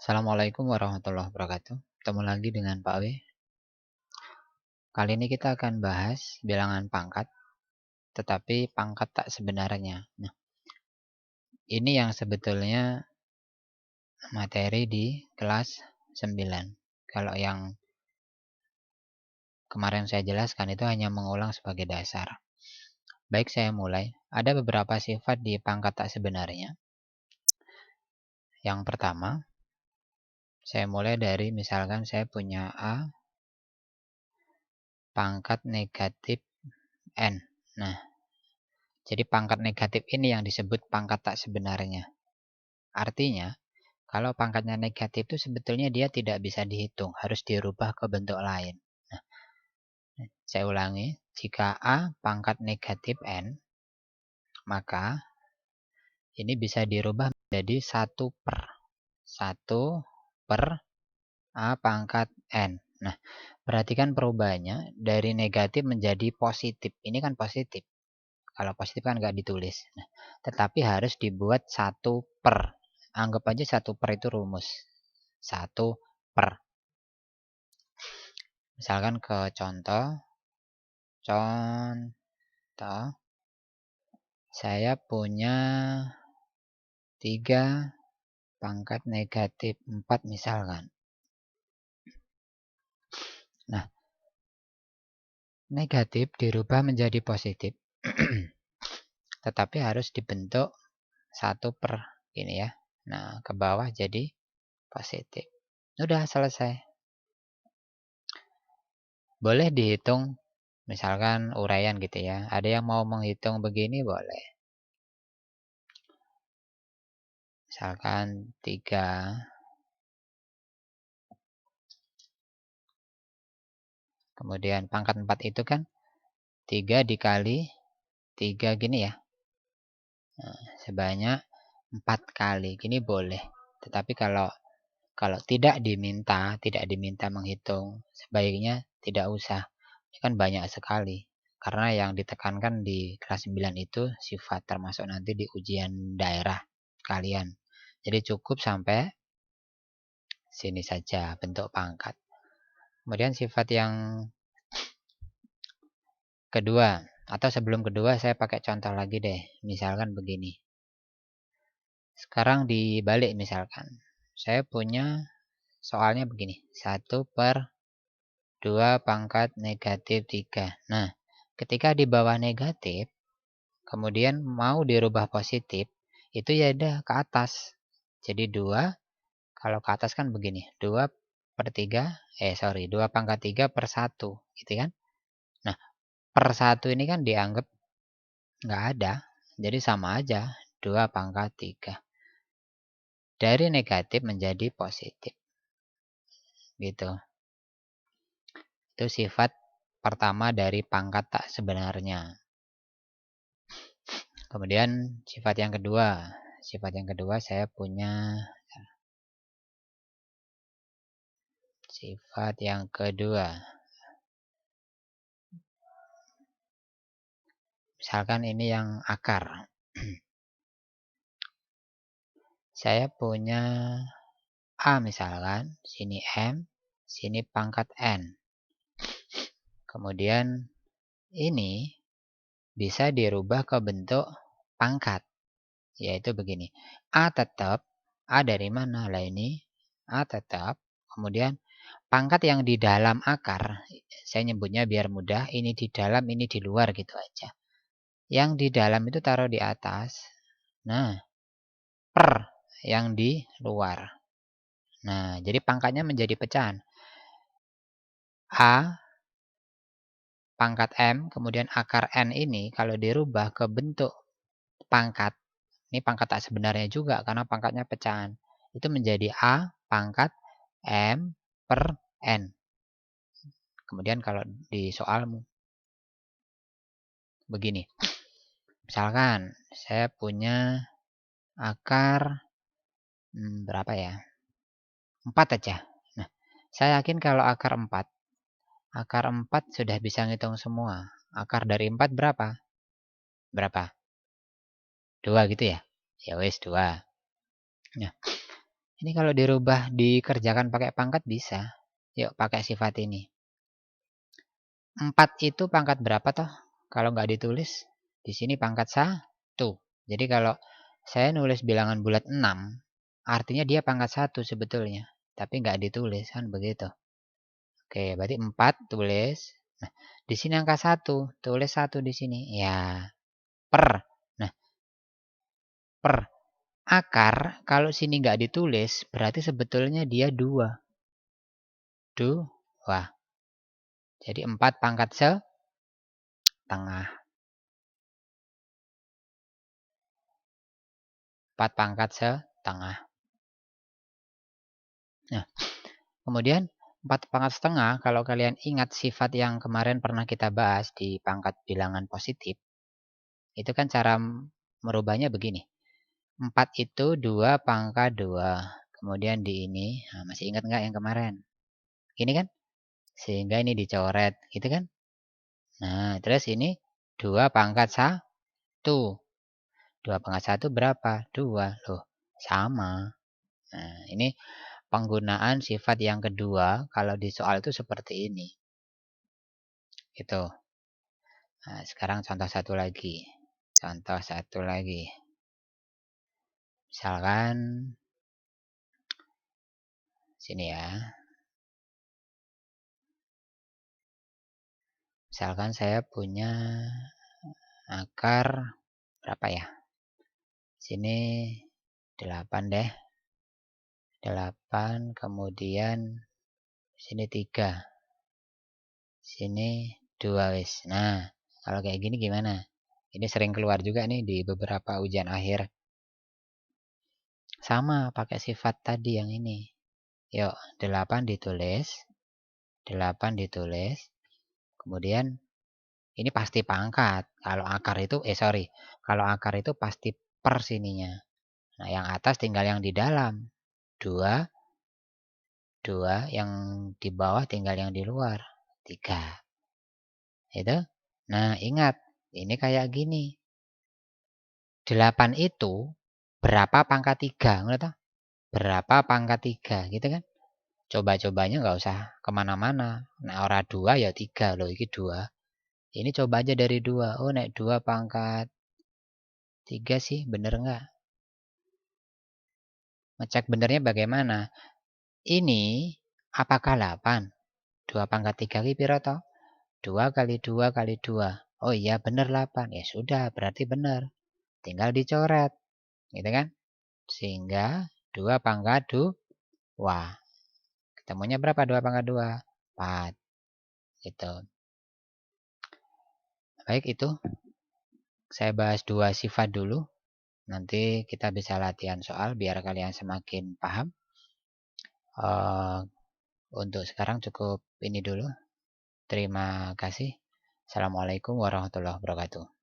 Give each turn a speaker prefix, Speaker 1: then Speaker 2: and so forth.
Speaker 1: Assalamualaikum warahmatullahi wabarakatuh. Ketemu lagi dengan Pak W. Kali ini kita akan bahas bilangan pangkat, tetapi pangkat tak sebenarnya. Nah, ini yang sebetulnya materi di kelas 9. Kalau yang kemarin saya jelaskan itu hanya mengulang sebagai dasar. Baik, saya mulai. Ada beberapa sifat di pangkat tak sebenarnya. Yang pertama, saya mulai dari misalkan saya punya A pangkat negatif N. Nah, jadi pangkat negatif ini yang disebut pangkat tak sebenarnya. Artinya, kalau pangkatnya negatif itu sebetulnya dia tidak bisa dihitung, harus dirubah ke bentuk lain. Nah, saya ulangi, jika A pangkat negatif N, maka ini bisa dirubah menjadi 1 per A pangkat N. Nah, perhatikan perubahannya dari negatif menjadi positif. Ini kan positif. Kalau positif kan nggak ditulis. Nah, tetapi harus dibuat 1 per. Anggap aja 1 per itu rumus. 1 per. Misalkan ke contoh. Saya punya 3 pangkat negatif 4 misalkan. Nah, negatif dirubah menjadi positif. Tetapi harus dibentuk 1 per ini ya. Nah, ke bawah jadi positif. Udah selesai. Boleh dihitung misalkan uraian gitu ya. Ada yang mau menghitung begini boleh. Misalkan 3. Kemudian pangkat 4 itu kan 3 dikali 3 gini ya. Nah, sebanyak 4 kali. Gini boleh. Tetapi kalau tidak diminta menghitung, sebaiknya tidak usah. Ini kan banyak sekali. Karena yang ditekankan di kelas 9 itu sifat, termasuk nanti di ujian daerah kalian. Jadi cukup sampai sini saja bentuk pangkat. Kemudian sifat yang kedua, atau sebelum kedua saya pakai contoh lagi deh. Misalkan begini. Sekarang dibalik misalkan. Saya punya soalnya begini. 1 per 2 pangkat negatif 3. Nah, ketika di bawah negatif, kemudian mau dirubah positif, itu ya udah ke atas. Jadi 2, kalau ke atas kan begini. 2 per 3, 2 pangkat 3 per 1. Gitu kan? Nah, per 1 ini kan dianggap nggak ada. Jadi sama aja. 2 pangkat 3. Dari negatif menjadi positif. Gitu. Itu sifat pertama dari pangkat tak sebenarnya. Kemudian sifat yang kedua. Sifat yang kedua saya punya sifat yang kedua. Misalkan ini yang akar. Saya punya A misalkan, sini M, sini pangkat N. Kemudian ini bisa dirubah ke bentuk pangkat. Yaitu begini. A tetap, A dari mana? Lah ini, A tetap. Kemudian pangkat yang di dalam akar, saya nyebutnya biar mudah, ini di dalam, ini di luar gitu aja. Yang di dalam itu taruh di atas. Nah, per yang di luar. Nah, jadi pangkatnya menjadi pecahan. A pangkat M, kemudian akar N ini kalau dirubah ke bentuk pangkat, ini pangkat tak sebenarnya juga karena pangkatnya pecahan. Itu menjadi A pangkat M per N. Kemudian kalau di soalmu begini. Misalkan saya punya akar berapa ya? 4 aja. Nah, saya yakin kalau akar 4 sudah bisa ngitung semua. Akar dari 4 berapa? Berapa? 2 gitu ya? Ya wes 2. Nah, Ini kalau dirubah dikerjakan pakai pangkat bisa. Yuk pakai sifat ini. 4 itu pangkat berapa toh? Kalau nggak ditulis, di sini pangkat 1. Jadi kalau saya nulis bilangan bulat 6, artinya dia pangkat 1 sebetulnya. Tapi nggak ditulis, kan begitu. Oke, berarti 4 tulis. Nah, di sini angka 1, tulis 1 di sini. Ya, per. Nah, per. Akar, kalau sini nggak ditulis, berarti sebetulnya dia 2. 2. Jadi 4 pangkat setengah. 4 pangkat setengah. Nah, kemudian 4 pangkat setengah, kalau kalian ingat sifat yang kemarin pernah kita bahas di pangkat bilangan positif, itu kan cara merubahnya begini. 4 itu 2 pangkat 2. Kemudian di ini, nah masih ingat nggak yang kemarin? Ini kan? Sehingga ini dicoret, gitu kan? Nah, terus ini 2 pangkat 1. 2 pangkat 1 berapa? 2. Loh, sama. Nah, ini penggunaan sifat yang kedua kalau di soal itu seperti ini. Itu. Nah, sekarang contoh satu lagi. Contoh satu lagi. Misalkan sini ya. Misalkan saya punya akar berapa ya? Sini 8 deh. 8 kemudian sini 3. Sini 2 wis. Nah, kalau kayak gini gimana? Ini sering keluar juga nih di beberapa ujian akhir. Sama pakai sifat tadi yang ini. Yuk, 8 ditulis. 8 ditulis. Kemudian ini pasti pangkat. Kalau akar itu kalau akar itu pasti per sininya. Nah, yang atas tinggal yang di dalam. 2 yang di bawah tinggal yang di luar. 3. Itu. Nah, ingat, ini kayak gini. 8 itu berapa pangkat 3? Ngerti? Berapa pangkat 3, gitu kan? Coba-cobanya nggak usah kemana-mana. Nah, ora 2 ya 3 loh, ini 2. Ini coba aja dari 2. Oh, naik 2 pangkat 3 sih, bener nggak? Ngecek benernya bagaimana? Ini apakah 8? 2 pangkat 3 ki piro toh? 2 kali 2 kali 2. Oh iya bener 8. Ya sudah, berarti bener. Tinggal dicoret. Gitu kan? Sehingga 2 pangkat 2. Ketemunya berapa 2 pangkat 2? 4. Gitu. Baik, itu saya bahas 2 sifat dulu. Nanti kita bisa latihan soal biar kalian semakin paham. Untuk sekarang cukup ini dulu. Terima kasih. Assalamualaikum warahmatullahi wabarakatuh.